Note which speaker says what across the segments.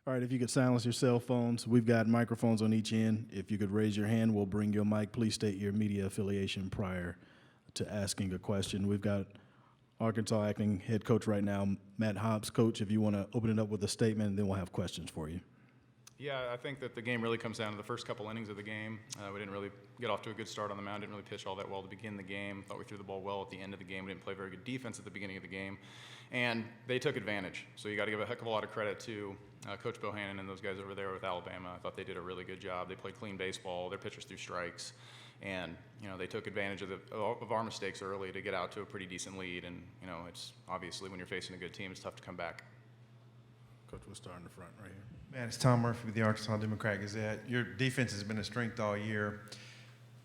Speaker 1: All right, if you could silence your cell phones, we've got microphones on each end. If you could raise your hand, we'll bring you a mic. Please state your media affiliation prior to asking a question. We've got Arkansas acting head coach right now, Matt Hobbs. Coach, if you want to open it up with a statement, and then we'll have questions for you.
Speaker 2: Yeah, I think that the game really comes down to the first couple innings of the game. We didn't really get off to a good start on the mound, didn't really pitch all that well to begin the game. Thought we threw the ball well at the end of the game. We didn't play very good defense at the beginning of the game. And they took advantage. So you got to give a heck of a lot of credit to Coach Bohannon and those guys over there with Alabama. I thought they did a really good job. They played clean baseball. Their pitchers threw strikes. And, they took advantage of our mistakes early to get out to a pretty decent lead. And, it's obviously when you're facing a good team, it's tough to come back.
Speaker 1: Coach, we'll start in the front right here.
Speaker 3: Man, it's Tom Murphy with the Arkansas Democrat-Gazette. Your defense has been a strength all year.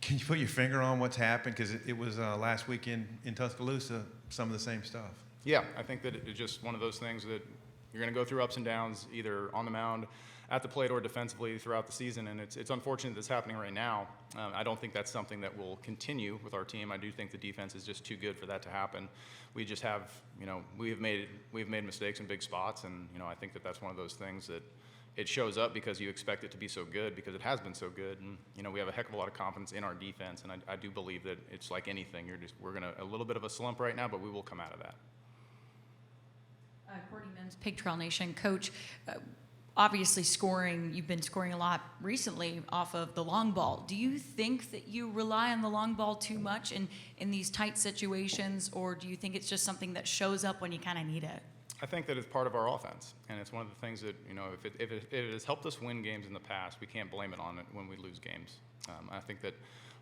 Speaker 3: Can you put your finger on what's happened? Because it was last weekend in Tuscaloosa, some of the same stuff.
Speaker 2: Yeah, I think that it's just one of those things that you're going to go through ups and downs, either on the mound, at the plate, or defensively throughout the season. And it's unfortunate that's happening right now. I don't think that's something that will continue with our team. I do think the defense is just too good for that to happen. We just have, we've made mistakes in big spots, and I think that that's one of those things that it shows up because you expect it to be so good because it has been so good. And we have a heck of a lot of confidence in our defense, and I do believe that it's like anything. We're going to a little bit of a slump right now, but we will come out of that.
Speaker 4: Courtney Mims, Pig Trail Nation. Coach, obviously you've been scoring a lot recently off of the long ball. Do you think that you rely on the long ball too much in these tight situations, or do you think it's just something that shows up when you kind of need it?
Speaker 2: I think that it's part of our offense, and it's one of the things that, if it has helped us win games in the past, we can't blame it on it when we lose games. I think that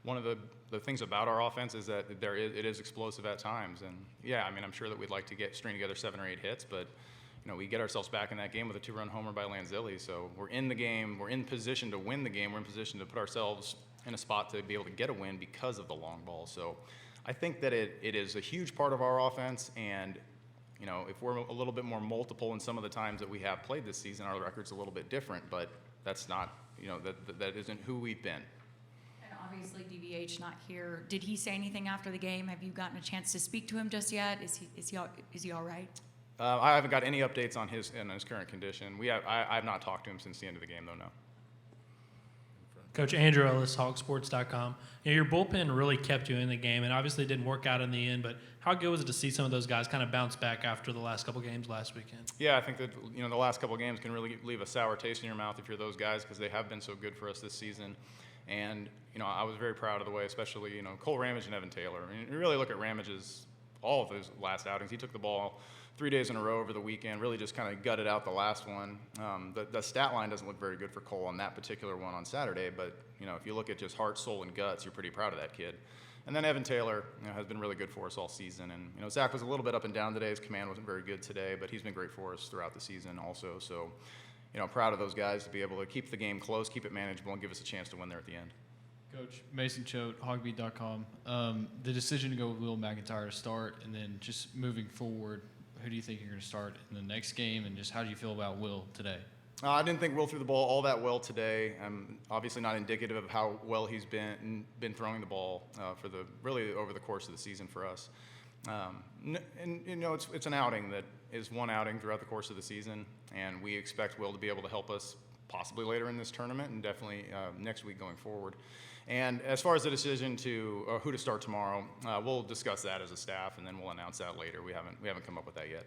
Speaker 2: one of the things about our offense is that it is explosive at times. And, yeah, I'm sure that we'd like to string together 7 or 8 hits, but, we get ourselves back in that game with a 2-run homer by Lanzilli. So we're in the game. We're in position to win the game. We're in position to put ourselves in a spot to be able to get a win because of the long ball. So I think that it is a huge part of our offense, and if we're a little bit more multiple in some of the times that we have played this season, our record's a little bit different, but that's not, that isn't who we've been.
Speaker 4: And obviously DVH not here. Did he say anything after the game? Have you gotten a chance to speak to him just yet? Is he all right?
Speaker 2: I haven't got any updates on his current condition. I have not talked to him since the end of the game, though, no.
Speaker 5: Coach Andrew Ellis, HawgBeat.com. Your bullpen really kept you in the game, and obviously it didn't work out in the end, but how good was it to see some of those guys kind of bounce back after the last couple games last weekend?
Speaker 2: Yeah, I think that the last couple games can really leave a sour taste in your mouth if you're those guys, because they have been so good for us this season. And I was very proud of the way, especially Cole Ramage and Evan Taylor. You really look at Ramage's all of those last outings. He took the ball 3 days in a row over the weekend, really just kind of gutted out the last one. The stat line doesn't look very good for Cole on that particular one on Saturday, but if you look at just heart, soul, and guts, you're pretty proud of that kid. And then Evan Taylor has been really good for us all season. And Zach was a little bit up and down today. His command wasn't very good today, but he's been great for us throughout the season also. So, proud of those guys to be able to keep the game close, keep it manageable, and give us a chance to win there at the end.
Speaker 6: Coach, Mason Choate, HawgBeat.com. The decision to go with Will McIntyre to start, and then just moving forward, who do you think you're going to start in the next game, and just how do you feel about Will today?
Speaker 2: I didn't think Will threw the ball all that well today. Obviously not indicative of how well he's been throwing the ball really over the course of the season for us. It's an outing that is one outing throughout the course of the season, and we expect Will to be able to help us possibly later in this tournament and definitely next week going forward. And as far as the decision to who to start tomorrow, we'll discuss that as a staff, and then we'll announce that later. We haven't come up with that yet.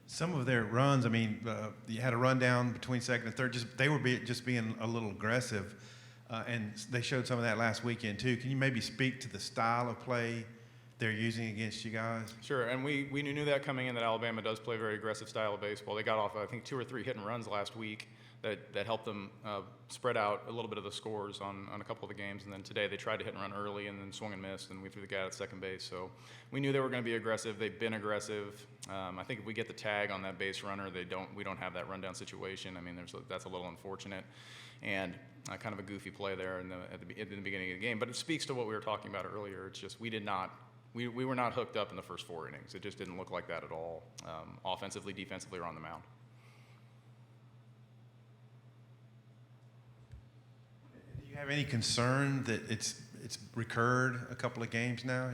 Speaker 3: Some of their runs, you had a rundown between second and third. They were just being a little aggressive, and they showed some of that last weekend too. Can you maybe speak to the style of play they're using against you guys?
Speaker 2: Sure, and we knew that coming in, that Alabama does play a very aggressive style of baseball. They got off, I think, 2 or 3 hit and runs last week that helped them spread out a little bit of the scores on a couple of the games. And then today they tried to hit and run early and then swung and missed, and we threw the guy at second base. So we knew they were going to be aggressive. They've been aggressive. I think if we get the tag on that base runner, we don't have that rundown situation. That's a little unfortunate. And kind of a goofy play there at the beginning of the game. But it speaks to what we were talking about earlier. It's just we were not hooked up in the first 4 innings. It just didn't look like that at all, offensively, defensively, or on the mound.
Speaker 3: Do you have any concern that it's recurred a couple of games now,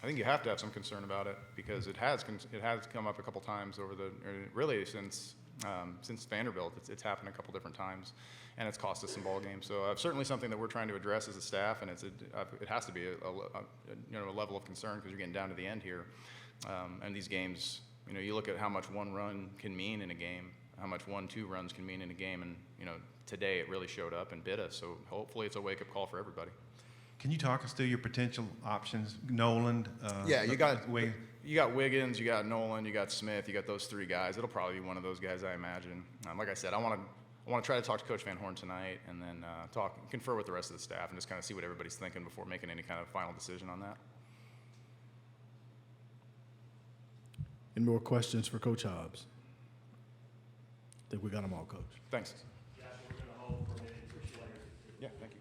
Speaker 2: I think you have to have some concern about it because it has come up a couple times really since Since Vanderbilt, it's happened a couple different times, and it's cost us some ball games. So certainly something that we're trying to address as a staff, and it has to be a level of concern because you're getting down to the end here, and these games. You look at how much one run can mean in a game, how much 1-2 runs can mean in a game, and today it really showed up and bit us. So hopefully it's a wake-up call for everybody.
Speaker 3: Can you talk us through your potential options? Nolan?
Speaker 2: Yeah, you got Wiggins, you got Nolan, you got Smith, you got those three guys. It'll probably be one of those guys, I imagine. Like I said, I want to try to talk to Coach Van Horn tonight, and then confer with the rest of the staff, and just kind of see what everybody's thinking before making any kind of final decision on that.
Speaker 1: Any more questions for Coach Hobbs? I think we got them all, Coach.
Speaker 2: Thanks. Yeah, thank you.